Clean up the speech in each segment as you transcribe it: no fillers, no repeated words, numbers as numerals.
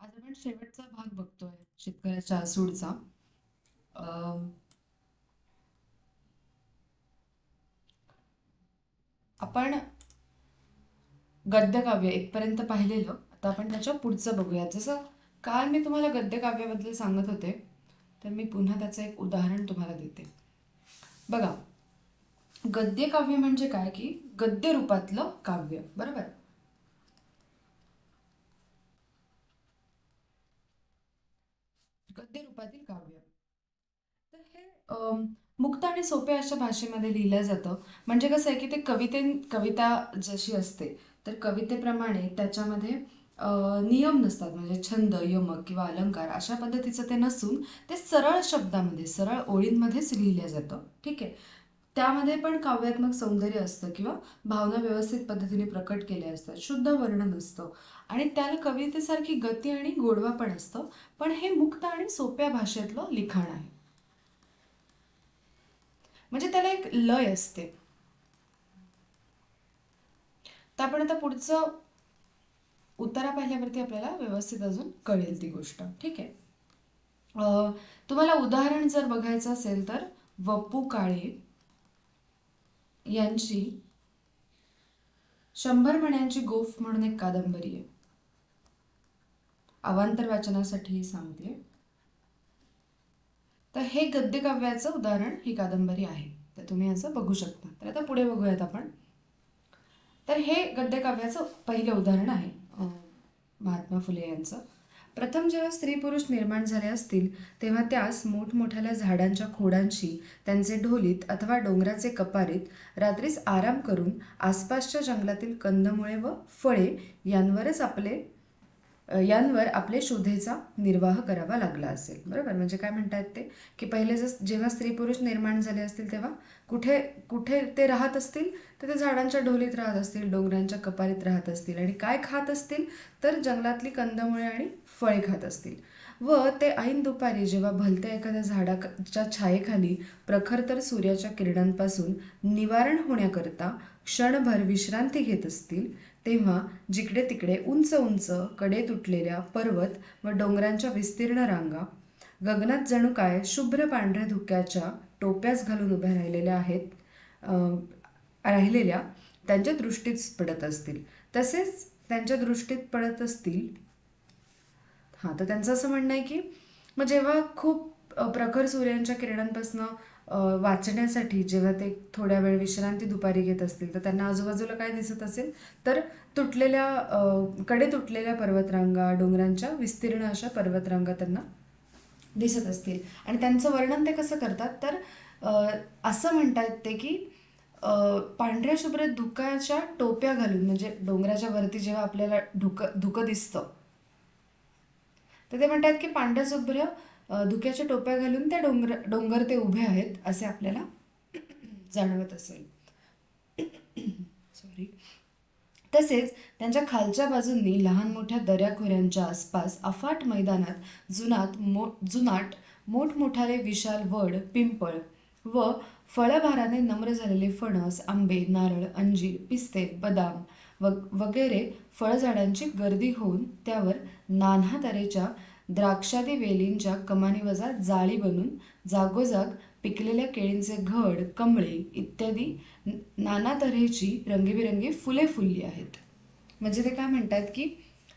आज आपण शेवटचा भाग बघतोय शेतकऱ्याच्या सूडचा. अं, आपण गद्यकाव्य इथपर्यंत पाहिलेलं. आता आपण त्याच्या पुढचं बघूया. जसं काल मी तुम्हाला गद्यकाव्याबद्दल सांगत होते, तर मी पुन्हा त्याचं एक उदाहरण तुम्हाला देते. बघा, गद्यकाव्य म्हणजे काय की गद्य रूपातलं काव्य, बरोबर. गद्य रूपातील काव्य. तर हे मुक्त आणि सोप्या अशा भाषेमध्ये लिहिलं जातं. म्हणजे कसं आहे की ते कविता जशी असते, तर कवितेप्रमाणे त्याच्यामध्ये नियम नसतात. म्हणजे छंद, यमक किंवा अलंकार अशा पद्धतीचं ते नसून ते सरळ शब्दामध्ये, सरळ ओळींमध्येच लिहिलं जातं. ठीक आहे. त्यामध्ये पण काव्यात्मक सौंदर्य असतं किंवा भावना व्यवस्थित पद्धतीने प्रकट केल्या असतात. शुद्ध वर्णन असतं आणि त्याला कवितेसारखी गती आणि गोडवा पण असतं. पण हे मुक्त आणि सोप्या भाषेतलं लिखाण आहे. म्हणजे त्याला एक लय असते. तर आपण आता पुढचं उतारा पाहिल्यावरती आपल्याला व्यवस्थित अजून कळेल ती गोष्ट. ठीक आहे. तुम्हाला उदाहरण जर बघायचं असेल तर वपू काळे यांची 100 मण्यांची गोफ म्हणून एक कादंबरी आहे. अवांतर वाचनासाठी सांगते. तर हे गद्यकाव्याचं उदाहरण ही कादंबरी आहे. तर तुम्ही असं बघू शकता. तर आता पुढे बघूयात आपण. तर हे गद्यकाव्याचं पहिलं उदाहरण आहे महात्मा फुले यांचं. प्रथम जेव्हा स्त्री पुरुष निर्माण झाले असतील तेव्हा त्यास मोठमोठ्या झाडांच्या खोडांशी, त्यांचे ढोलीत अथवा डोंगराचे कपारीत रात्रीस आराम करून आसपासच्या जंगलातील कंदमुळे व फळे यांवर आपले शोधेचा निर्वाह करावा लागला असेल. बरोबर. म्हणजे काय म्हणतात ते की पहिले जेव्हा स्त्री पुरुष निर्माण झाले असतील तेव्हा कुठे कुठे ते राहत असतील, तर ते झाडांच्या ढोलीत राहत असतील, डोंगरांच्या कपारीत राहत असतील आणि काय खात असतील तर जंगलातली कंदमुळे आणि फळे खात असतील. व ते ऐन दुपारी जेव्हा भलत्या एखाद्या झाडाच्या छायेखाली प्रखर तर सूर्याच्या किरणांपासून निवारण होण्याकरता क्षणभर विश्रांती घेत असतील, तेव्हा जिकडे तिकडे उंच उंच कडे तुटलेल्या पर्वत व डोंगरांच्या विस्तीर्ण रांगा, गगनात जणू काय शुभ्र पांढऱ्या धुक्याच्या टोप्याच घालून उभ्या राहिलेल्या त्यांच्या दृष्टीत पडत असतील. तसेच त्यांच्या दृष्टीत पडत असतील. हां, तर त्यांचं असं म्हणणं आहे की मग जेव्हा खूप प्रखर सूर्यांच्या किरणांपासून वाचण्यासाठी जेव्हा ते थोड्या वेळ विश्रांती दुपारी घेत असतील, तर त्यांना आजूबाजूला काय दिसत असेल तर कडे तुटलेल्या पर्वतरांगा, डोंगरांच्या विस्तीर्ण अशा पर्वतरांगा त्यांना दिसत असतील. आणि त्यांचं वर्णन ते कसं करतात तर असं म्हणतात ते की पांढऱ्या शुभ्र धुक्याच्या टोप्या घालून, म्हणजे डोंगराच्या वरती जेव्हा आपल्याला धुकं दिसतं, तर ते म्हणतात की पांढऱ्या शुभ्र धुक्याच्या टोप्या घालून त्या डोंगर ते उभे आहेत असे आपल्याला जाणवत असेल. सॉरी. तसेच त्यांच्या खालच्या बाजूंनी लहान मोठ्या दऱ्याखोऱ्यांच्या आसपास अफाट मैदानात जुनाट मोठमोठाले विशाल वड, पिंपळ व फळभाराने नम्र झालेले फणस, आंबे, नारळ, अंजीर, पिस्ते, बदाम वगैरे फळझाडांची गर्दी होऊन त्यावर नाना तऱ्हेच्या द्राक्षादी वेलींच्या कमानीवजा जाळी बनून जागोजाग पिकलेल्या केळींचे घड, कमळे इत्यादी नाना तऱ्हेची रंगीबेरंगी फुले फुलली आहेत. म्हणजे ते काय म्हणतात की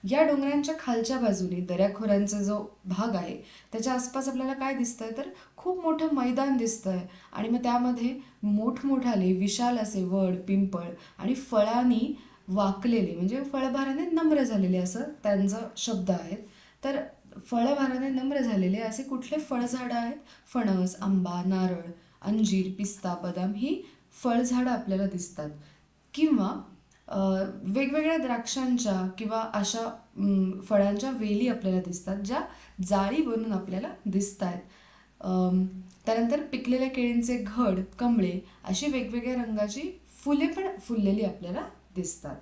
या डोंगरांच्या खालच्या बाजूने दऱ्याखोऱ्यांचा जो भाग आहे त्याच्या आसपास आपल्याला काय दिसतंय तर खूप मोठं मैदान दिसतंय आणि मग त्यामध्ये मोठमोठाले विशाल असे वड, पिंपळ आणि फळांनी वाकलेले, म्हणजे फळभाराने नम्र झालेले असं त्यांचा शब्द आहेत. तर फळभाराने नम्र झालेले असे कुठले फळझाडं आहेत? फणस, आंबा, नारळ, अंजीर, पिस्ता, बदाम ही फळझाडं आपल्याला दिसतात. किंवा वेगवेगळ्या द्राक्षांच्या किंवा अशा फळांच्या वेली आपल्याला दिसतात ज्या जाळी बनून आपल्याला दिसत आहेत. त्यानंतर पिकलेल्या केळींचे घड, कमळे अशी वेगवेगळ्या रंगाची फुले पण फुललेली आपल्याला दिसतात.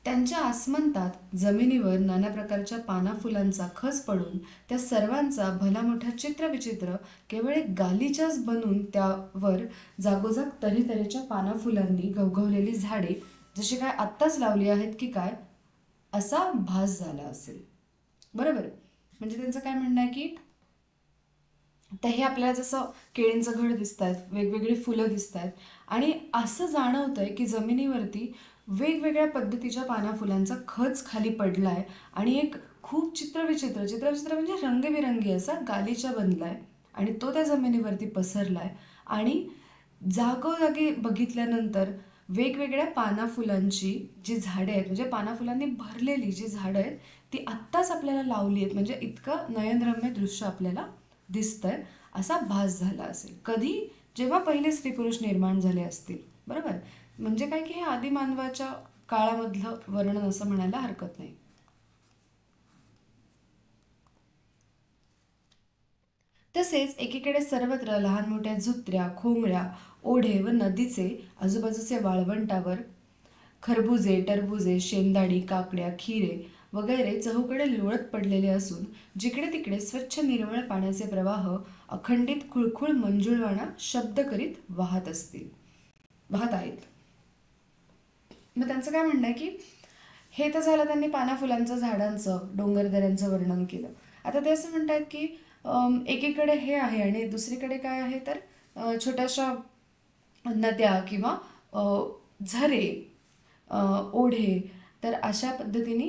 त्यांच्या आसमंतात जमिनीवर नाना प्रकारच्या पाना फुलांचा खच पडून त्या सर्वांचा भला मोठा चित्रविचित्र केवळ एक गालिचाच बनून त्यावर जागोजाग तऱ्हेतऱ्हेच्या पाना फुलांनी गवगवलेली झाडे जशी काय आत्ताच लावली आहेत की काय असा भास झाला असेल. बरोबर. म्हणजे त्यांचं काय म्हणणं आहे की तर हे आपल्याला जसं केळींचं घड दिसत आहेत, वेगवेगळी फुलं दिसत आहेत आणि असं जाणवतंय की जमिनीवरती वेगवेगळ्या पद्धतीच्या पानाफुलांचा खच खाली पडलाय आणि एक खूप चित्रविचित्र चित्रविचित्र म्हणजे रंगबिरंगी असा गालिचा बनलाय आणि तो त्या जमिनीवरती पसरलाय आणि जागोजागी बघितल्यानंतर वेगवेगळ्या पानाफुलांची जी झाडे आहेत म्हणजे पानाफुलांनी भरलेली जी झाडं आहेत ती आत्ताच आपल्याला लावली आहेत म्हणजे इतकं नयनरम्य दृश्य आपल्याला दिसतंय असा भास झाला असेल कधी जेव्हा पहिले स्त्री पुरुष निर्माण झाले असतील बरोबर म्हणजे काय की हे आदिमानवाच्या काळामधलं वर्णन असं म्हणायला हरकत नाही. तसेच एकीकडे सर्वत्र लहान मोठ्या झुत्र्या खोमऱ्या ओढे व नदीचे आजूबाजूचे वाळवंटावर खरबुजे टरबुजे शेंदाडी काकड्या खिरे वगैरे चहूकडे लोळत पडलेले असून जिकडे तिकडे स्वच्छ निर्मळ पाण्याचे प्रवाह अखंडित खुळखुळ मंजुळवाणा शब्द करीत वाहत आहेत. मग त्यांचं काय म्हणणं आहे की हे तर झालं त्यांनी पाना फुलांचं झाडांचं डोंगरदऱ्यांचं वर्णन केलं. आता ते असं म्हणतात की एकीकडे हे आहे आणि दुसरीकडे काय आहे तर छोट्याशा नद्या किंवा झरे ओढे तर अशा पद्धतीने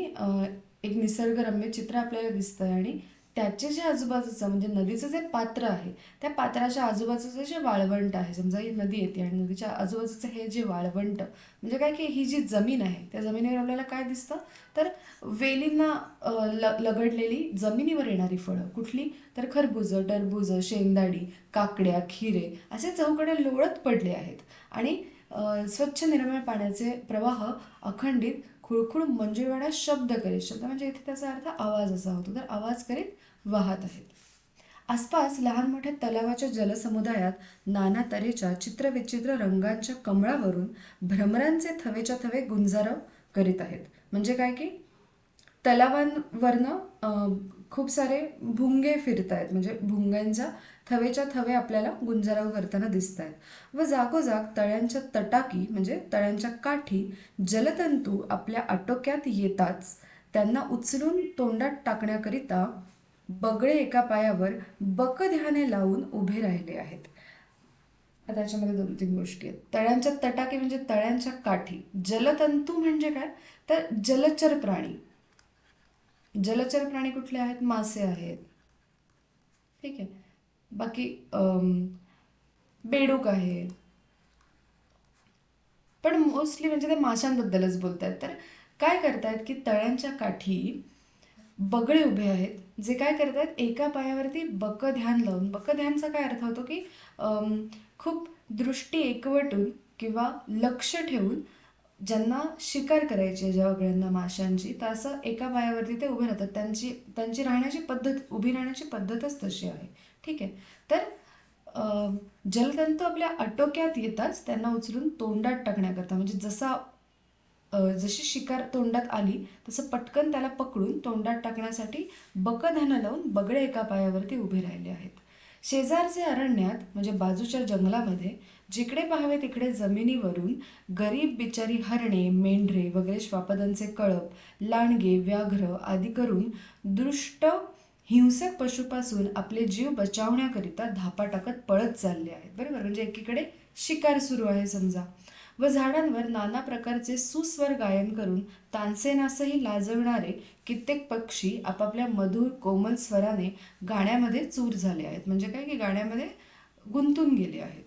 एक निसर्गरम्य चित्र आपल्याला दिसतंय आणि त्याचे जे आजूबाजूचं म्हणजे नदीचं जे पात्र आहे त्या पात्राच्या आजूबाजूचं जे वाळवंट आहे समजा ही नदी येते आणि नदीच्या आजूबाजूचं हे जे वाळवंट म्हणजे काय की ही जी जमीन आहे त्या जमिनीवर आपल्याला काय दिसतं तर वेलींना लगडलेली जमिनीवर येणारी फळं कुठली तर खरबुजं टरबुजं शेंदाडी काकड्या खिरे असे चौकडे लोळत पडले आहेत आणि स्वच्छ निर्मळ पाण्याचे प्रवाह अखंडित खुळखुळ मंजुळवाडा शब्द करीत शब्द म्हणजे इथे त्याचा अर्थ आवाज असा होतो तर आवाज करीत वाहत आहेत. आसपास लहान मोठ्या तलावाच्या जलसमुदायात नाना तऱ्हेच्या चित्रविचित्र रंगांच्या कमळावरून भ्रमरांचे थवेच्या थवे गुंजारव करीत आहेत. म्हणजे काय की तलावांवरनं खूप सारे भुंगे फिरत आहेत म्हणजे भुंग्यांच्या थवेच्या थवे आपल्याला गुंजाराव करताना दिसत आहेत व जागोजाग तळ्यांच्या तटाकी म्हणजे तळ्यांच्या काठी जलतंतू आपल्या आटोक्यात येताच त्यांना उचलून तोंडात टाकण्याकरिता बगळे एका पायावर बकध्याने लावून उभे राहिले आहेत. आता त्याच्यामध्ये दोन तीन गोष्टी आहेत. तळ्यांच्या तटाकी म्हणजे तळ्यांच्या काठी जलतंतू म्हणजे काय तर जलचर प्राणी जलचर प्राणी कुठले आहेत मासे आहेत ठीक आहे बाकी बेडूक आहे पण मोस्टली म्हणजे ते माशांबद्दलच बोलत आहेत तर काय करतायत की तळ्यांच्या काठी बगळे उभे आहेत जे काय करतायत एका पायावरती बकध्यान लावून बकध्यानचा काय अर्थ होतो की खूप दृष्टी एकवटून किंवा लक्ष ठेवून ज्यांना शिकार करायची आहे ज्या बगळ्यांना माशांची तर असं एका पायावरती ते उभे राहतात त्यांची त्यांची राहण्याची पद्धत उभी राहण्याची पद्धतच तशी आहे ठीक आहे तर जलतंतू आपल्या आटोक्यात येताच त्यांना उचलून तोंडात टाकण्याकरता म्हणजे जशी शिकार तोंडात आली तसं पटकन त्याला पकडून तोंडात टाकण्यासाठी बकधानं लावून बगळे एका पायावरती उभे राहिले आहेत. शेजारचे अरण्यात म्हणजे बाजूच्या जंगलामध्ये जिकडे पाहावे तिकडे जमिनीवरून गरीब बिचारी हरणे मेंढरे वगैरे श्वापदांचे कळप लांडगे व्याघ्र आदी करून दृष्ट हिंसक पशुपासून आपले जीव बचावण्याकरिता धापा टाकत पळत चालले आहेत बरोबर म्हणजे एकीकडे शिकार सुरू आहे समजा व झाडांवर नाना प्रकारचे सुस्वर गायन करून तानसेनासही लाजवणारे कित्येक पक्षी आपापल्या मधुर कोमल स्वराने गाण्यामध्ये चूर झाले आहेत म्हणजे काय की गाण्यामध्ये गुंतून गेले आहेत.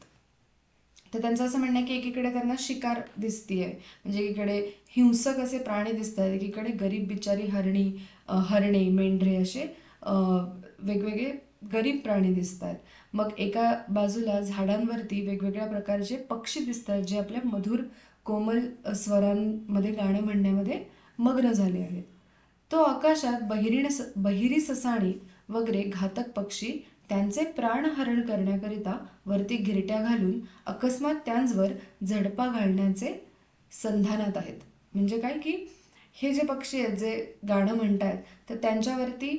तर त्यांचं असं म्हणणं आहे की एकीकडे त्यांना शिकार दिसतीये म्हणजे एकीकडे हिंसक असे प्राणी दिसत आहेत एकीकडे गरीब बिचारी हरणे मेंढरे असे वेगवेगळे गरीब प्राणी दिसत आहेत मग एका बाजूला झाडांवरती वेगवेगळ्या प्रकारचे पक्षी दिसत आहेत जे आपल्या मधुर कोमल स्वरांमध्ये गाणं म्हणण्यामध्ये मग्न झाले आहेत. तो आकाशात बहिरी ससाणी वगैरे घातक पक्षी त्यांचे प्राणहरण करण्याकरिता वरती घिरट्या घालून अकस्मात त्यांवर झडपा घालण्याचे संधानात आहेत म्हणजे काय की हे जे पक्षी आहेत जे गाणं म्हणतात तर त्यांच्यावरती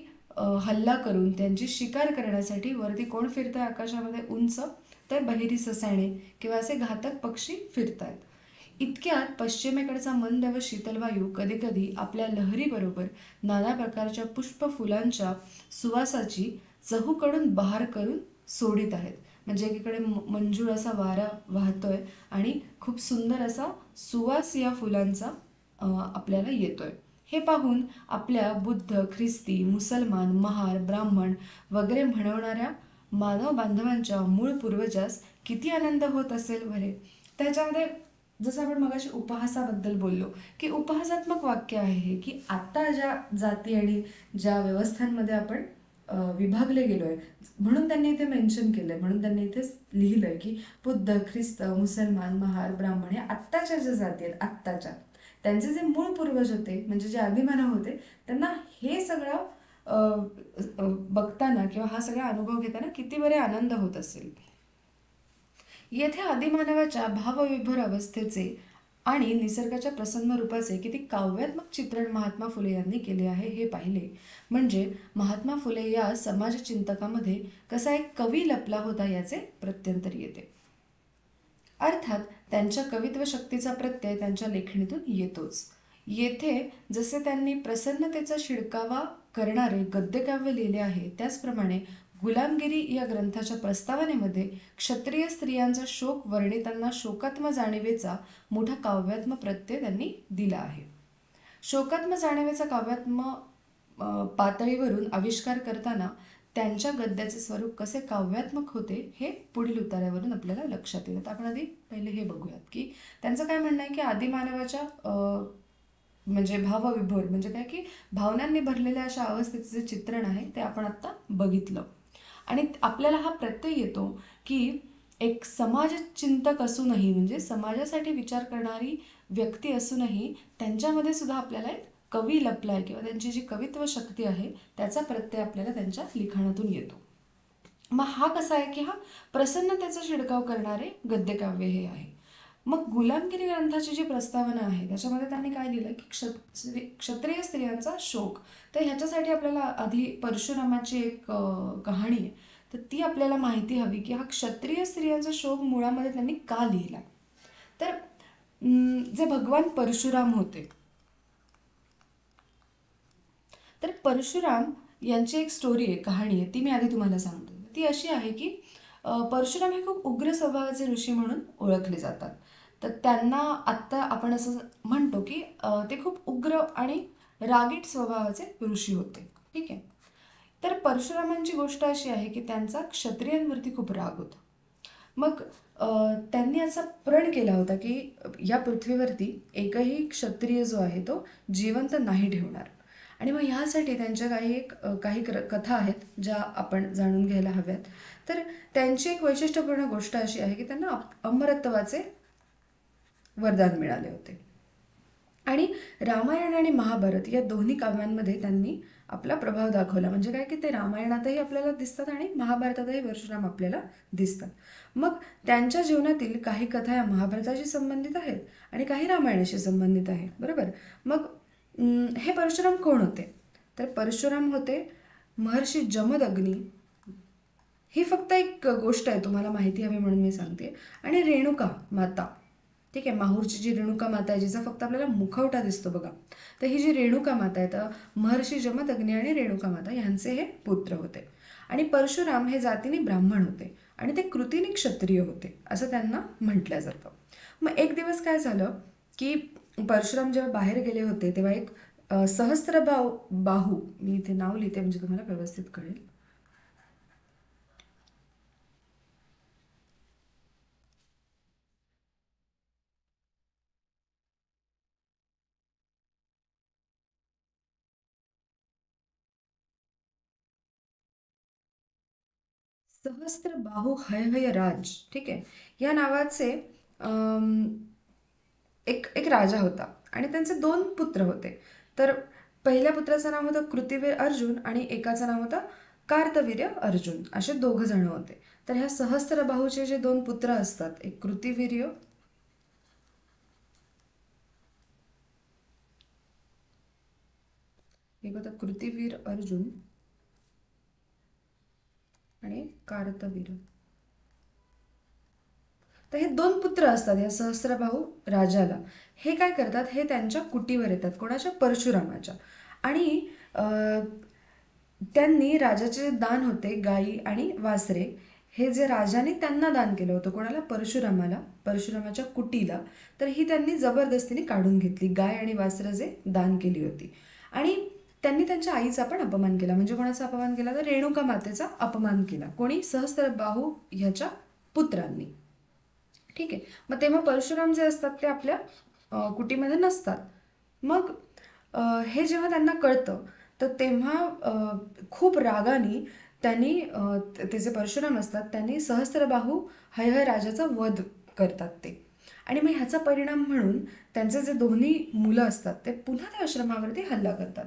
हल्ला करून त्यांची शिकार करण्यासाठी वरती कोण फिरतंय आकाशामध्ये उंच तर बहिरी ससाणे किंवा असे घातक पक्षी फिरत आहेत. इतक्यात पश्चिमेकडचा मंद व शीतल वायू कधीकधी आपल्या लहरीबरोबर नाना प्रकारच्या पुष्प फुलांच्या सुवासाची चहूकडून बहार करून सोडित आहेत. म्हणजे एकीकडे मंजूळ असा वारा वाहतोय आणि खूप सुंदर असा सुवास या फुलांचा आपल्याला येतोय. हे पाहून आपल्या बुद्ध, ख्रिस्ती, मुसलमान, महार, ब्राह्मण वगैरे म्हणवणाऱ्या मानव बांधवांच्या मूळ पूर्वजास किती आनंद होत असेल बरे. त्याच्यामध्ये जसं आपण मगाशी उपहासाबद्दल बोललो की उपहासात्मक वाक्य आहे हे, की आता ज्या जाती आणि ज्या व्यवस्थांमध्ये आपण विभागले गेलोय, म्हणून त्यांनी इथे मेन्शन केलंय, म्हणून त्यांनी इथे लिहिलंय की बुद्ध, ख्रिस्त, मुसलमान, महार, ब्राह्मण या आत्ताच्या ज्या जाती आहेत आत्ताच्या, त्यांचे जे मूळ पूर्वज होते म्हणजे जे आदिमानव होते, त्यांना हे सगळं बघताना किंवा हा सगळा अनुभव घेताना किती बरे आनंद होत असेल. येथे आदिमानवाच्या भावविभोर अवस्थेचे आणि निसर्गाच्या प्रसन्न रूपाचे किती काव्यात्मक चित्रण महात्मा फुले यांनी केले आहे हे पाहिले म्हणजे महात्मा फुले या समाजचिंतकामध्ये कसा एक कवी लपला होता याचे प्रत्यंतर येते. अर्थात त्यांच्या कवित्व शक्तीचा प्रत्यय त्यांच्या लेखणीतून येतोच. येथे जसे त्यांनी प्रसन्नतेचा शिडकावा करणारे गद्यकाव्य लिहिले आहे, त्याचप्रमाणे गुलामगिरी या ग्रंथाच्या प्रस्तावनेमध्ये क्षत्रिय स्त्रियांचा शोक वर्णितांना शोकात्म जाणिवेचा मोठा काव्यात्म प्रत्यय त्यांनी दिला आहे. शोकात्म जाणिवेचा काव्यात्म पातळीवरून आविष्कार करताना त्यांच्या गद्याचे स्वरूप कसे काव्यात्मक होते हे पुढील उतार्यावरून आपल्याला लक्षात येईल. आपण आधी पहिले हे बघूयात की त्यांचं काय म्हणणं आहे की आदिमानवाच्या म्हणजे भावविभोर म्हणजे काय की भावनांनी भरलेल्या अशा अवस्थेचे जे चित्रण आहे ते आपण आत्ता बघितलं. आणि आपल्याला हा प्रत्यय येतो की एक समाजचिंतक असूनही म्हणजे समाजासाठी विचार करणारी व्यक्ती असूनही त्यांच्यामध्ये सुद्धा आपल्याला एक कवी लपलाय किंवा त्यांची जी कवित्व शक्ती आहे त्याचा प्रत्यय आपल्याला त्यांच्या लिखाणातून येतो. मग हा कसा आहे की हा प्रसन्नतेचा शिडकाव करणारे गद्यकाव्य हे आहे. मग गुलामगिरी ग्रंथाची जी प्रस्तावना आहे त्याच्यामध्ये त्यांनी काय लिहिलं की क्षत्रिय स्त्रियांचा शोक. तर ह्याच्यासाठी आपल्याला आधी परशुरामाची एक कहाणी आहे, तर ती आपल्याला माहिती हवी की हा क्षत्रिय स्त्रियांचा शोक मुळामध्ये त्यांनी का लिहिला. तर जे भगवान परशुराम होते, तर परशुराम यांची एक स्टोरी आहे, कहाणी आहे, ती मी आधी तुम्हाला सांगतो. ती अशी आहे की परशुराम हे खूप उग्र स्वभावाचे ऋषी म्हणून ओळखले जातात. तर त्यांना आत्ता आपण असं म्हणतो की ते खूप उग्र आणि रागीट स्वभावाचे ऋषी होते. ठीक आहे. तर परशुरामांची गोष्ट अशी आहे की त्यांचा क्षत्रियांवरती खूप राग होता. मग त्यांनी असा प्रण केला होता की या पृथ्वीवरती एकही क्षत्रिय जो आहे तो जिवंत नाही ठेवणार. आणि मग ह्यासाठी त्यांच्या काही कथा आहेत ज्या आपण जाणून घ्यायला हव्यात. तर त्यांची एक वैशिष्ट्यपूर्ण गोष्ट अशी आहे की त्यांना अमरत्वाचे वरदान मिळाले होते. आणि रामायण आणि महाभारत या दोन्ही काव्यांमध्ये त्यांनी आपला प्रभाव दाखवला. म्हणजे काय की ते रामायणातही आपल्याला दिसतात आणि महाभारतातही परशुराम आपल्याला दिसतात. मग त्यांच्या जीवनातील काही कथा या महाभारताशी संबंधित आहेत आणि काही रामायणाशी संबंधित आहे. बरोबर. मग हे परशुराम कोण होते. तर परशुराम होते महर्षी जमदग्नी. ही फक्त एक गोष्ट आहे, तुम्हाला माहिती हवी म्हणून मी सांगते. आणि रेणुका माता. ठीक आहे. माहूरची जी रेणुका माता आहे जिचा फक्त आपल्याला मुखवटा दिसतो बघा, तर ही जी रेणुका माता आहे, तर महर्षी जमदग्नी आणि रेणुका माता यांचे हे पुत्र होते. आणि परशुराम हे जातीने ब्राह्मण होते आणि ते कृतीने क्षत्रिय होते असं त्यांना म्हटलं जातं. मग एक दिवस काय झालं की परशुराम जेव्हा बाहेर गेले होते तेव्हा एक बाहू, मी इथे नाव लिहिते म्हणजे तुम्हाला व्यवस्थित कळेल. सहस्त्रबाहू हयहय राज, ठीक आहे, या नावाचे एक एक राजा होता आणि त्यांचे दोन पुत्र होते. तर पहिल्या पुत्राचं नाव होतं कृतिवीर अर्जुन आणि एकाचं नाव होतं कार्तवीर्य अर्जुन. असे दोघ जण होते. तर ह्या सहस्त्रबाहूचे जे दोन पुत्र असतात, एक कृतिवीर्य एक होता कृतिवीर अर्जुन आणि कार्तवीर. तर हे दोन पुत्र असतात या सहस्त्रबाहू राजाला. हे काय करतात, हे त्यांच्या कुटीवर येतात, कोणाच्या, परशुरामाच्या. आणि त्यांनी राजाचे जे दान होते, गायी आणि वासरे, हे जे राजाने त्यांना दान केलं होतं, कोणाला, परशुरामाला, परशुरामाच्या कुटीला, तर ही त्यांनी जबरदस्तीने काढून घेतली, गाय आणि वासरं जे दान केली होती. आणि त्यांनी त्यांच्या आईचा पण अपमान केला. म्हणजे कोणाचा अपमान केला, तर रेणुका मातेचा अपमान केला. कोणी, सहस्त्रबाहू ह्याच्या पुत्रांनी. ठीक आहे. मग तेव्हा परशुराम जे असतात ते आपल्या कुटीमध्ये नसतात. मग हे जेव्हा त्यांना कळतं, तर तेव्हा खूप रागाने त्यांनी ते जे परशुराम असतात त्यांनी सहस्त्रबाहू हयहय राजाचा वध करतात ते. आणि मग ह्याचा परिणाम म्हणून त्यांचे जे दोन्ही मुलं असतात ते पुन्हा त्या आश्रमावरती हल्ला करतात.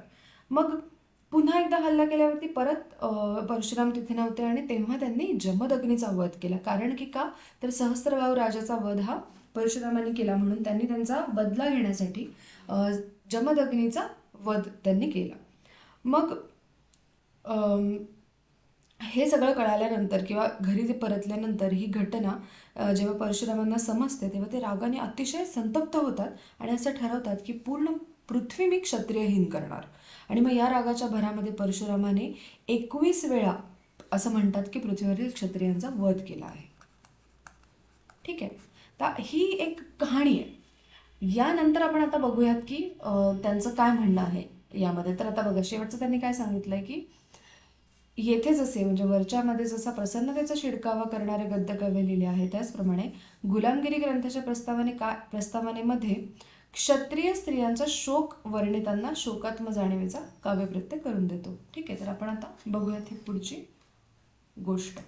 मग पुन्हा एकदा हल्ला केल्यावरती परत परशुराम तिथे नव्हते आणि तेव्हा त्यांनी जमदग्नीचा वध केला. कारण की का, तर सहस्त्रबाहू राजाचा वध हा परशुरामांनी केला, म्हणून त्यांनी त्यांचा बदला घेण्यासाठी जमदग्नीचा वध त्यांनी केला. मग हे सगळं कळाल्यानंतर किंवा घरी जे परतल्यानंतर ही घटना जेव्हा परशुरामांना समजते, तेव्हा ते रागाने अतिशय संतप्त होतात आणि असं ठरवतात की पूर्ण पृथ्वी मी क्षत्रियहीन करणार. आणि मग या रागाच्या भरामध्ये परशुरामाने 21 वेळा असं म्हणतात की पृथ्वीवरील क्षत्रियांचा वध केला आहे. ठीक आहे. तर ही एक कहाणी आहे. यानंतर आपण आता बघूयात की त्यांचं काय म्हणणं आहे यामध्ये. तर आता बघा, शेवटचं त्यांनी काय सांगितलंय की येथे जसे म्हणजे वरच्यामध्ये जसा प्रसन्नतेचा शिडकावा करणारे गद्यकाव्य लिहिले आहे, त्याचप्रमाणे गुलामगिरी ग्रंथाच्या प्रस्तावनेमध्ये क्षत्रिय स्त्रियांचा शोक वर्णितांना शोकात्म जाणीवेचा काव्यप्रत्यय करून देतो. ठीक आहे. तर आपण आता बघूयात ही पुढची गोष्ट.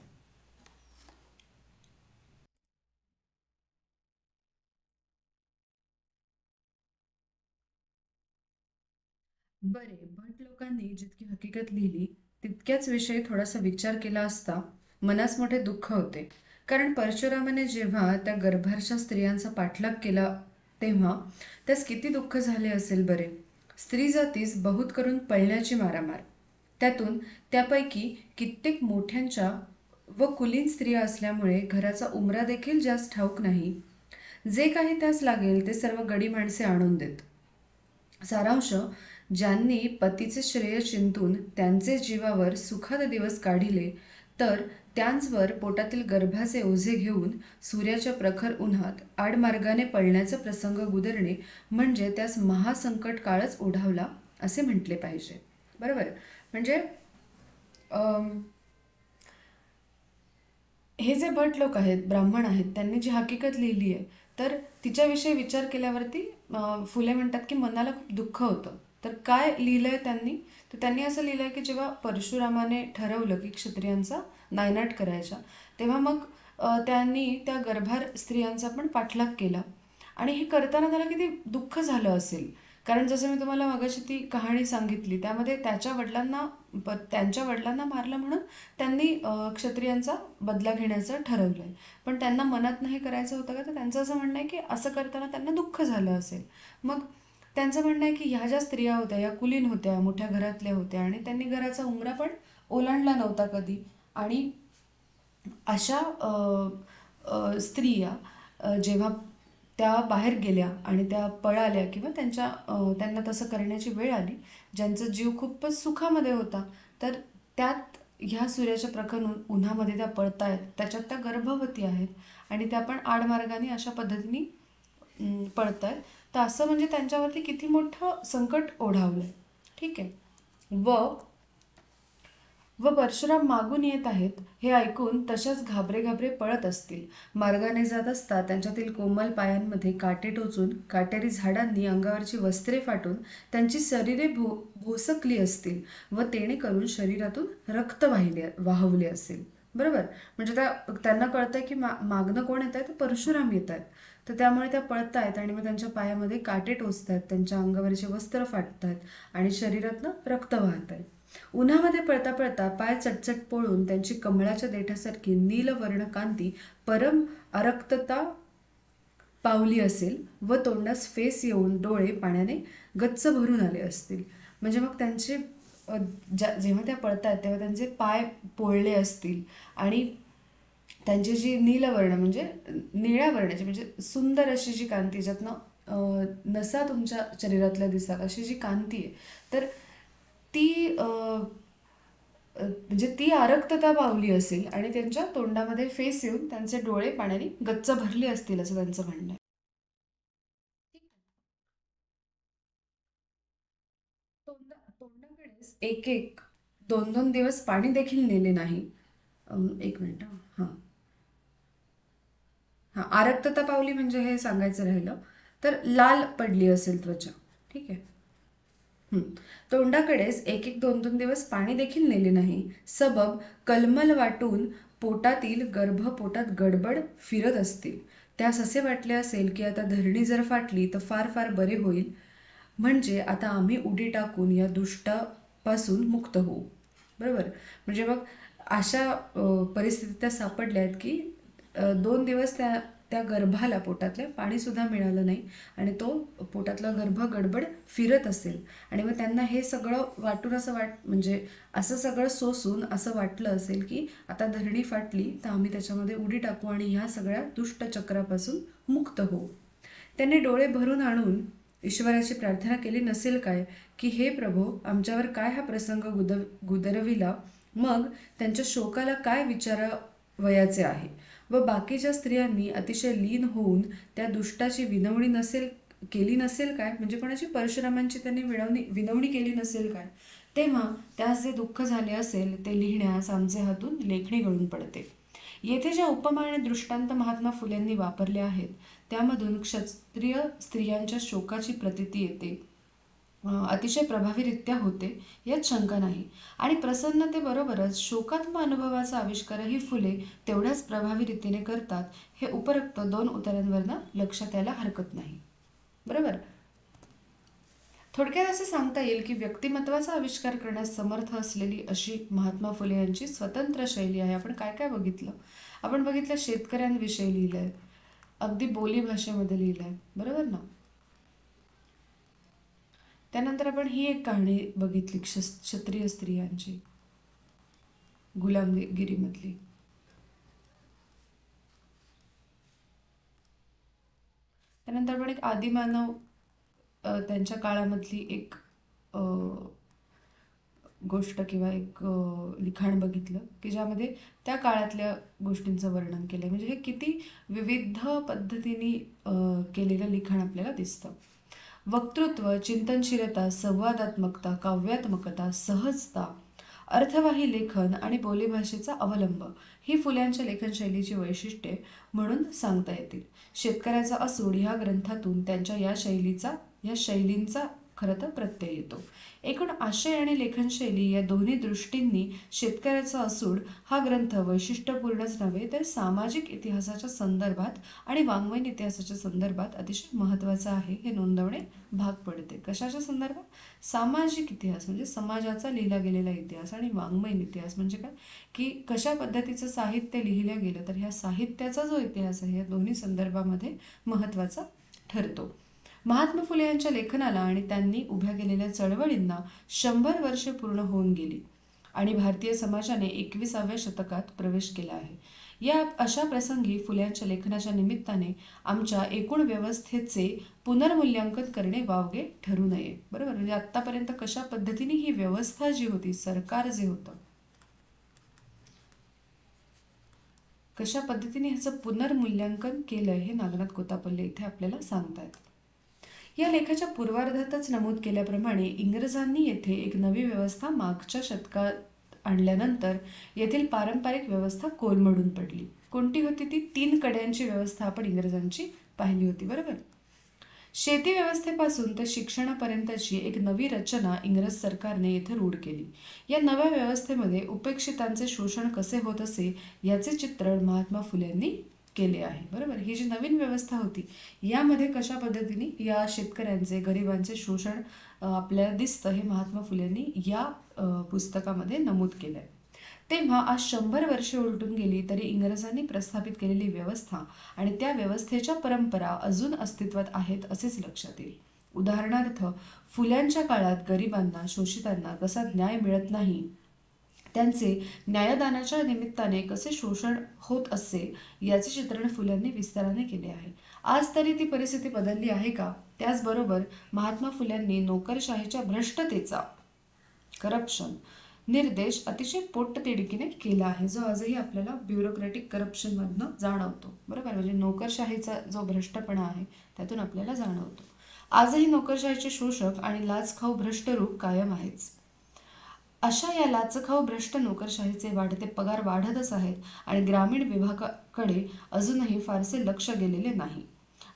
बरे, भट लोकांनी जितकी हकीकत लिहिली तितक्याच विषयी थोडासा विचार केला असता मनास मोठे दुःख होते. कारण परशुरामाने जेव्हा त्या गर्भारच्या स्त्रियांचा पाठलाग केला तेव्हा त्यास किती दुःख झाले असेल बरे. स्त्री जातीस बहुत करून पळण्याची मारामार, त्यातून त्यापैकी कित्येक मोठ्यांच्या व कुलीन स्त्रिया असल्यामुळे घराचा उमरा देखील जास्त ठाऊक नाही. जे काही त्यास लागेल ते सर्व गडी माणसे आणून देत. सारांश, ज्यांनी पतीचे श्रेय चिंतून त्यांचे जीवावर सुखद दिवस काढिले, तर त्यांचवर पोटातील गर्भाचे ओझे घेऊन सूर्याच्या प्रखर उन्हात आडमार्गाने पळण्याचा प्रसंग गुदरणे म्हणजे त्यास महासंकट काळच ओढावला असे म्हटले पाहिजे. बरोबर. म्हणजे हे जे भट लोक आहेत, ब्राह्मण आहेत, त्यांनी जी हकीकत लिहिली आहे, तर तिच्याविषयी विचार केल्यावरती फुले म्हणतात की मनाला खूप दुःख होतं. तर काय लिहिलंय त्यांनी, तर त्यांनी असं लिहिलंय की जेव्हा परशुरामाने ठरवलं की क्षत्रियांचा नायनाट करायचा, तेव्हा मग त्यांनी त्या गर्भार स्त्रियांचा पण पाठलाग केला. आणि हे करताना त्याला किती दुःख झालं असेल. कारण जसं मी तुम्हाला मगाशी ती कहाणी सांगितली, त्यामध्ये त्यांच्या वडिलांना मारलं म्हणून त्यांनी क्षत्रियांचा बदला घेण्याचं ठरवलंय. पण त्यांना मनात नाही करायचं होतं का, तर त्यांचं असं म्हणणं आहे की असं करताना त्यांना दुःख झालं असेल. मग त्यांचं म्हणणं आहे की ह्या ज्या स्त्रिया होत्या या कुलीन होत्या, मोठ्या घरातल्या होत्या आणि त्यांनी घराचा उंबरा पण ओलांडला नव्हता कधी. आणि अशा स्त्रिया जेव्हा त्या बाहेर गेल्या आणि त्या पळाल्या किंवा त्यांना तसं करण्याची वेळ आली, ज्यांचा जीव खूपच सुखामध्ये होता, तर त्यात ह्या सूर्याच्या प्रखर उन्हामध्ये त्या पळतायत, त्याच्यात त्या गर्भवती आहेत आणि त्या पण आडमार्गाने अशा पद्धतीने पळतायत. तर असं म्हणजे त्यांच्यावरती किती मोठं संकट ओढावलंय. ठीक आहे. व व परशुराम मागून येत आहेत हे ऐकून तशाच घाबरे घाबरे पळत असतील. मार्गाने जात असता त्यांच्यातील कोमल पायांमध्ये काटे टोचून काटेरी झाडांनी अंगावरची वस्त्रे फाटून त्यांची शरीरे भोसकली असतील व तेणे करून शरीरातून रक्त वाहवले असेल. बरोबर. म्हणजे त्यांना कळतंय की मागणं कोण येत आहे, तर परशुराम येत आहेत. तर त्यामुळे त्या पळतायत आणि मग त्यांच्या पायामध्ये काटे टोचतायत, त्यांच्या अंगावरचे वस्त्र फाटतायत आणि शरीरातनं रक्त वाहत आहे. उन्हामध्ये पळता पळता पाय चटचट पोळून त्यांची कमळाच्या देठासारखी नीलवर्ण कांती परम अरक्तता पावली असेल व तोंडास फेस येऊन डोळे पाण्याने गच्च भरून आले असतील. म्हणजे मग त्यांचे जेव्हा त्या पळतायत तेव्हा त्यांचे पाय पोळले असतील आणि त्यांची जी नीलवर्ण म्हणजे निळ्या वर्णाची म्हणजे सुंदर अशी जी कांती ज्यातनं नसा तुमच्या शरीरातल्या दिसतात अशी जी कांती आहे, तर ती म्हणजे ती आरक्तता पावली असेल आणि त्यांच्या तोंडामध्ये फेस येऊन त्यांचे डोळे पाण्याने गच्च भरले असतील असं त्यांचं म्हणणं आहे. तोंडाकडेच एक एक दोन दोन दिवस पाणी देखील नेले नाही. एक मिनिट. हां हां, आरक्तता पावली म्हणजे हे सांगायचं राहिलं, तर लाल पडली असेल त्वचा. ठीक आहे. हं. तोंडाकडेच एक एक दोन दोन दिवस पाणी देखील नेले नाही. सबब कलमल वाटून पोटातील गर्भ पोटात गडबड फिरत असतील. त्यास असे वाटले असेल की आता धरणी जर फाटली तर फार फार बरे होईल, म्हणजे आता आम्ही उडी टाकून या दुष्टापासून मुक्त होऊ. बरोबर. म्हणजे मग अशा परिस्थितीत त्या सापडल्या आहेत की 2 दिवस त्या त्या गर्भाला पोटातल्या पाणीसुद्धा मिळालं नाही आणि तो पोटातला गर्भ गडबड फिरत असेल आणि मग त्यांना हे सगळं वाटून असं म्हणजे असं सगळं सोसून असं वाटलं असेल की आता धरणी फाटली तर आम्ही त्याच्यामध्ये उडी टाकू आणि ह्या सगळ्या दुष्ट चक्रापासून मुक्त होऊ. त्यांनी डोळे भरून आणून ईश्वराची प्रार्थना केली नसेल काय की हे प्रभो, आमच्यावर काय हा प्रसंग गुदरविला, मग त्यांच्या शोकाला काय विचारावयाचे आहे. व बाकीच्या स्त्रियांनी अतिशय लीन होऊन त्या दुष्टाची विनवणी नसेल केली नसेल काय, म्हणजे कोणाची परशुरामांची त्यांनी विनवणी केली नसेल काय, तेव्हा त्यास जे दुःख झाले असेल ते लिहिण्यास आमचे हातून लेखणी गळून पडते. येथे ज्या उपमा आणि दृष्टांत महात्मा फुलेंनी वापरले आहेत त्यामधून क्षत्रिय स्त्रियांच्या शोकाची प्रतीती येते, अतिशय प्रभावीरित्या होते, यात शंका नाही. आणि प्रसन्नतेबरोबरच शोकात्म अनुभवाचा आविष्कारही फुले तेवढ्याच प्रभावी रीतीने करतात, हे उपरोक्त 2 उतारांवरनं लक्षात यायला हरकत नाही. बरोबर. थोडक्यात असं सांगता येईल की व्यक्तिमत्वाचा आविष्कार करण्यास समर्थ असलेली अशी महात्मा फुले यांची स्वतंत्र शैली आहे. आपण काय काय बघितलं? आपण बघितलं शेतकऱ्यांविषयी लिहिलंय, अगदी बोली भाषेमध्ये लिहिलंय. बरोबर ना? त्यानंतर आपण ही एक कहाणी बघितली क्षत्रिय स्त्रियांची, गुलामगिरीमधली. त्यानंतर आपण एक आदिमानव त्यांच्या काळामधली एक अ, गोष्ट किंवा एक लिखाण बघितलं की ज्यामध्ये त्या काळातल्या गोष्टींचं वर्णन केलंय. म्हणजे हे किती विविध पद्धतीने केलेलं लिखाण आपल्याला दिसतं. वक्तृत्व, चिंतनशीलता, संवादात्मकता, काव्यात्मकता, सहजता, अर्थवाही लेखन आणि बोलीभाषेचा अवलंब ही फुल्यांच्या लेखनशैलीची वैशिष्ट्ये म्हणून सांगता येतील. शेतकऱ्याचा असूड ह्या ग्रंथातून त्यांच्या या शैलींचा खरं तर प्रत्यय येतो. एकूण आशय आणि लेखनशैली या दोन्ही दृष्टींनी शेतकऱ्याचा असूड हा ग्रंथ वैशिष्ट्यपूर्णच नव्हे तर सामाजिक इतिहासाच्या संदर्भात आणि वाङ्मयीन इतिहासाच्या संदर्भात अतिशय महत्त्वाचा आहे हे नोंदवणे भाग पडते. कशाच्या संदर्भात? सामाजिक इतिहास म्हणजे समाजाचा लिहिला गेलेला इतिहास आणि वाङ्मयीन इतिहास म्हणजे काय की कशा पद्धतीचं साहित्य लिहिलं गेलं तर ह्या साहित्याचा जो इतिहास आहे या दोन्ही संदर्भामध्ये महत्त्वाचा ठरतो. महात्मा फुले यांच्या लेखनाला आणि त्यांनी उभ्या केलेल्या चळवळींना 100 वर्षे पूर्ण होऊन गेली आणि भारतीय समाजाने 21व्या शतकात प्रवेश केला आहे. या अशा प्रसंगी फुल्यांच्या लेखनाच्या निमित्ताने आमच्या एकूण व्यवस्थेचे पुनर्मूल्यांकन करणे वावगे ठरू नये. बरोबर. म्हणजे आतापर्यंत कशा पद्धतीने ही व्यवस्था जी होती, सरकार जे होतं, कशा पद्धतीने ह्याचं पुनर्मूल्यांकन केलंय हे नागनाथ कोतापल्ले इथे आपल्याला सांगतायत. या लेखाच्या पूर्वार्धातच नमूद केल्याप्रमाणे इंग्रजांनी येथे एक नवी व्यवस्था मागच्या शतकात आणल्यानंतर येथील पारंपरिक व्यवस्था कोलमडून पडली. कोणती होती ती? 3 कड्यांची व्यवस्था आपण इंग्रजांची पाहिली होती. बरोबर. शेती व्यवस्थेपासून ते शिक्षणापर्यंतची एक नवी रचना इंग्रज सरकारने येथे रूढ केली. या नव्या व्यवस्थेमध्ये उपेक्षितांचे शोषण कसे होत असे याचे चित्रण महात्मा फुलेंनी केले आहे. बरोबर. ही जी नवीन व्यवस्था होती यामध्ये कशा पद्धतीने या शेतकऱ्यांचे, गरिबांचे शोषण आपल्याला दिसतं हे महात्मा फुलेंनी या पुस्तकामध्ये नमूद केलं आहे. तेव्हा आज 100 वर्षे उलटून गेली तरी इंग्रजांनी प्रस्थापित केलेली व्यवस्था आणि त्या व्यवस्थेच्या परंपरा अजून अस्तित्वात आहेत असेच लक्षात येईल. उदाहरणार्थ, फुल्यांच्या काळात गरिबांना, शोषितांना कसा न्याय मिळत नाही त्यांचे न्यायदानाच्या निमित्ताने कसे शोषण होत असे याचे चित्रण फुल्यांनी विस्ताराने केले आहे. आज तरी ती परिस्थिती बदलली आहे का? त्याचबरोबर महात्मा फुल्यांनी नोकरशाहीच्या भ्रष्टतेचा करप्शन निर्देश अतिशय पोटतिडकीने केला आहे, जो आजही आपल्याला ब्युरोक्रॅटिक करप्शनमधनं जाणवतो. बरोबर, म्हणजे नोकरशाहीचा जो भ्रष्टपणा आहे त्यातून आपल्याला जाणवतो. आजही नोकरशाहीचे शोषक आणि लाचखाऊ भ्रष्ट रूप कायम आहेच. अशा या लाचखाऊ भ्रष्ट नोकरशाहीचे वाढते पगार वाढतच आहेत आणि ग्रामीण विभागाकडे अजूनही फारसे लक्ष गेलेले नाही.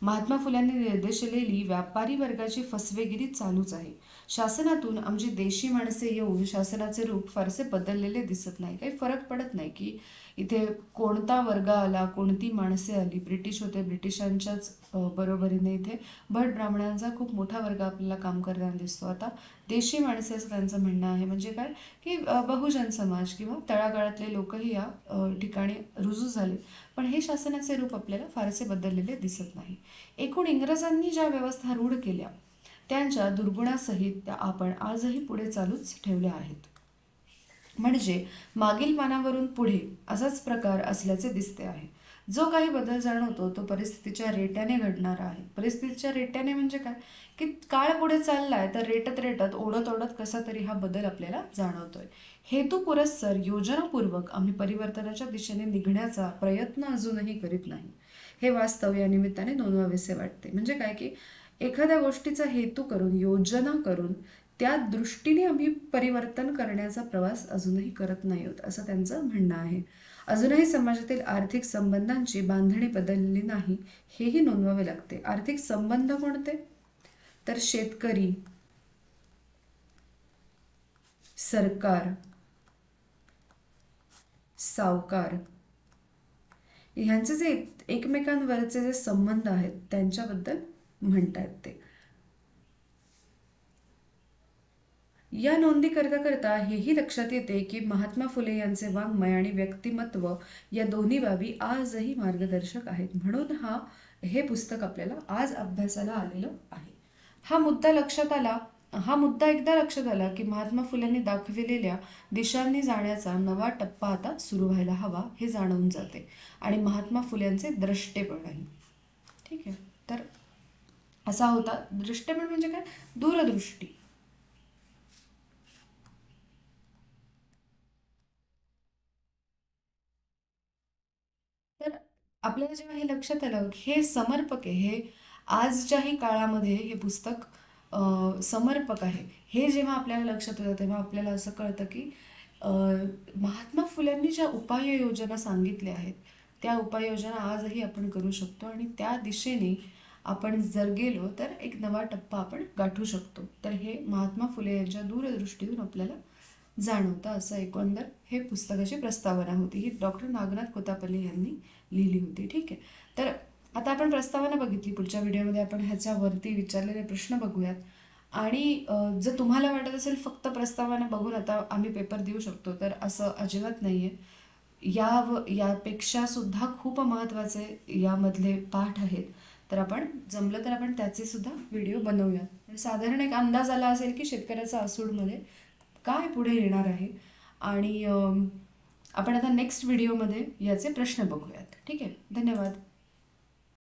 महात्मा फुल्यांनी निर्देशिलेली व्यापारी वर्गाची फसवेगिरी चालूच आहे. शासनातून आमची देशी माणसे येऊन शासनाचे रूप फारसे बदललेले दिसत नाही. काही फरक पडत नाही की इथे कोणता वर्ग आला, कोणती माणसे आली. ब्रिटिश होते, ब्रिटिशांच्याच बरोबरीने इथे भट ब्राह्मणांचा खूप मोठा वर्ग आपल्याला काम करताना दिसतो. आता देशी माणसे असं त्यांचं म्हणणं आहे. म्हणजे काय की बहुजन समाज किंवा तळागाळातले लोकही या ठिकाणी रुजू झाले, पण हे शासनाचे रूप आपल्याला फारसे बदललेले दिसत नाही. एकूण इंग्रजांनी ज्या व्यवस्था रूढ केल्या त्यांच्या दुर्गुणासहित त्या आपण आजही पुढे चालूच ठेवल्या आहेत. म्हणजे मागील पानावरून पुढे असाच प्रकार असल्याचे दिसते आहे. जो काही बदल जाणवतो तो परिस्थितीच्या रेट्याने घडणारा आहे. परिस्थितीच्या रेट्याने म्हणजे काय की काळ पुढे चाललाय तर रेटत रेटत ओढत ओढत कसा तरी हा बदल आपल्याला जाणवतोय. हेतू पुरस्सर योजनापूर्वक आम्ही परिवर्तनाच्या दिशेने निघण्याचा प्रयत्न अजूनही करीत नाही, हे वास्तव या निमित्ताने नोंदवावेसे वाटते. म्हणजे काय की एखाद्या गोष्टीचा हेतू करून, योजना करून त्या दृष्टीने आम्ही परिवर्तन करण्याचा प्रवास अजूनही करत नाही आहोत, असं त्यांचं म्हणणं आहे. अजूनही समाजातील आर्थिक संबंधांची बांधणी बदललेली नाही, हेही नोंदवावे लागते. आर्थिक संबंध कोणते? तर शेतकरी, सरकार, सावकार ह्यांचे जे एकमेकांवरचे जे संबंध आहेत त्यांच्याबद्दल म्हणतायत ते. या नोंदी करता करता हेही लक्षात येते की महात्मा फुले यांचे वाङ्मय आणि व्यक्तिमत्व या दोन्ही बाबी आजही मार्गदर्शक आहेत. म्हणून हे पुस्तक आपल्याला आज अभ्यासाला आलेलं आहे. हा मुद्दा एकदा लक्षात आला की महात्मा फुलेंनी दाखविलेल्या दिशांनी जाण्याचा नवा टप्पा आता सुरू व्हायला हवा हे जाणवून जाते. आणि महात्मा फुल्यांचे द्रष्टेपणही. ठीक आहे, तर असा होता दृष्टेपण म्हणजे काय? दूरदृष्टी. तर आपल्याला जेव्हा हे लक्षात आलं की हे समर्पक आहे, हे आजच्याही काळामध्ये हे पुस्तक समर्पक आहे, हे जेव्हा आपल्याला लक्षात येतं तेव्हा आपल्याला असं कळतं की महात्मा फुल्यांनी ज्या उपाययोजना सांगितल्या आहेत त्या उपाययोजना आजही आपण करू शकतो आणि त्या दिशेने आपण जर गेलो तर एक नवा टप्पा आपण गाठू शकतो. तर हे महात्मा फुले यांच्या दूरदृष्टीतून आपल्याला जाणवतं. असं एकंदर हे पुस्तकाची प्रस्तावना होती. ही डॉक्टर नागनाथ कोतापल्ले यांनी लिहिली होती. ठीक आहे, तर आता आपण प्रस्तावना बघितली. पुढच्या व्हिडिओमध्ये आपण ह्याच्यावरती विचारलेले प्रश्न बघूयात. आणि जर तुम्हाला वाटत असेल फक्त प्रस्तावना बघून आता आम्ही पेपर देऊ शकतो, तर असं अजिबात नाही आहे. यापेक्षा सुद्धा खूप महत्त्वाचे यामधले पाठ आहेत. तर आपण जमलं तर आपण त्याचे सुद्धा व्हिडिओ बनवूयात. साधारण एक अंदाज आला असेल की शेतकऱ्याचा असूडमध्ये काय पुढे येणार आहे. आणि आपण आता नेक्स्ट व्हिडिओमध्ये याचे प्रश्न बघूयात. ठीक आहे, धन्यवाद.